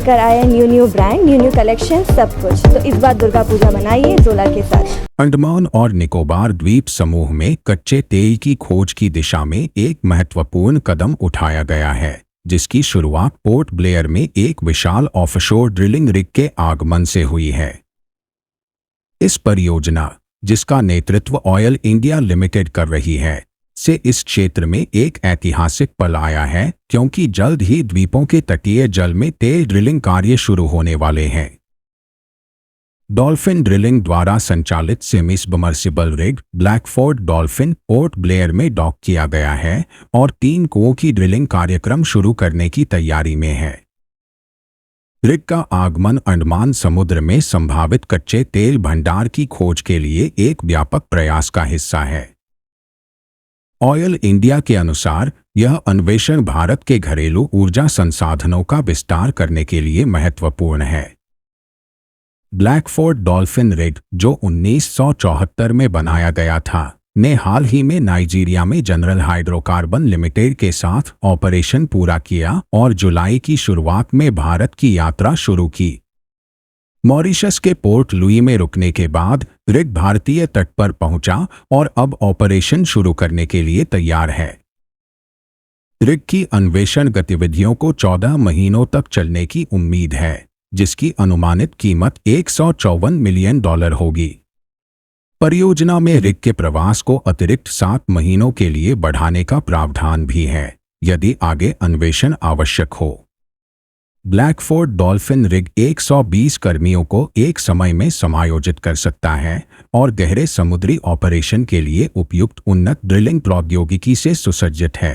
लेकर आए हैं न्यू ब्रांड, न्यू कलेक्शन, सब कुछ। तो इस बार दुर्गा पूजा मनाइए जोला के साथ। अंडमान और निकोबार द्वीप समूह में कच्चे तेल की खोज की दिशा में एक महत्वपूर्ण कदम उठाया गया है, जिसकी शुरुआत पोर्ट ब्लेयर में एक विशाल ऑफशोर ड्रिलिंग रिग के आगमन से हुई है। इस परियोजना, जिसका नेतृत्व ऑयल इंडिया लिमिटेड कर रही है, से इस क्षेत्र में एक ऐतिहासिक पल आया है, क्योंकि जल्द ही द्वीपों के तटीय जल में तेल ड्रिलिंग कार्य शुरू होने वाले हैं। डॉल्फिन ड्रिलिंग द्वारा संचालित semi submersible rig Blackford Dolphin Port Blair में डॉक किया गया है और 3 कुओं की ड्रिलिंग कार्यक्रम शुरू करने की तैयारी में है। रिग का आगमन अंडमान समुद्र में संभावित कच्चे तेल भंडार की खोज के लिए एक व्यापक प्रयास का हिस्सा है। ऑयल इंडिया के अनुसार यह अन्वेषण भारत के घरेलू ऊर्जा संसाधनों का विस्तार करने के लिए महत्वपूर्ण है। ब्लैकफोर्ड डॉल्फिन रिग, जो 1974 में बनाया गया था, ने हाल ही में नाइजीरिया में जनरल हाइड्रोकार्बन लिमिटेड के साथ ऑपरेशन पूरा किया और जुलाई की शुरुआत में भारत की यात्रा शुरू की। मॉरिशस के पोर्ट लुई में रुकने के बाद रिग भारतीय तट पर पहुंचा और अब ऑपरेशन शुरू करने के लिए तैयार है। रिग की अन्वेषण गतिविधियों को 14 महीनों तक चलने की उम्मीद है, जिसकी अनुमानित कीमत $154 मिलियन होगी। परियोजना में रिग के प्रवास को अतिरिक्त 7 महीनों के लिए बढ़ाने का प्रावधान भी है, यदि आगे अन्वेषण आवश्यक हो। ब्लैकफोर्ड डॉल्फिन रिग 120 कर्मियों को एक समय में समायोजित कर सकता है और गहरे समुद्री ऑपरेशन के लिए उपयुक्त उन्नत ड्रिलिंग प्रौद्योगिकी से सुसज्जित है।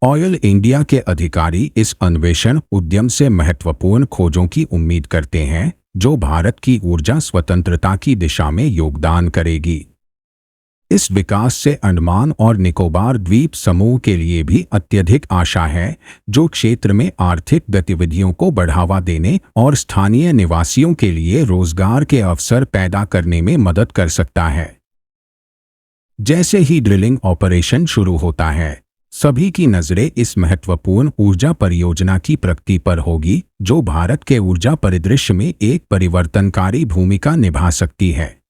ऑयल इंडिया के अधिकारी इस अन्वेषण उद्यम से महत्वपूर्ण खोजों की उम्मीद करते हैं, जो भारत की ऊर्जा स्वतंत्रता की दिशा में योगदान करेगी। इस विकास से अंडमान और निकोबार द्वीप समूह के लिए भी अत्यधिक आशा है, जो क्षेत्र में आर्थिक गतिविधियों को बढ़ावा देने और स्थानीय निवासियों के लिए रोजगार के अवसर पैदा करने में मदद कर सकता है। जैसे ही ड्रिलिंग ऑपरेशन शुरू होता है, सभी की नजरें इस महत्वपूर्ण ऊर्जा परियोजना की प्रगति पर होगी, जो भारत के ऊर्जा परिदृश्य में एक परिवर्तनकारी भूमिका निभा सकती है।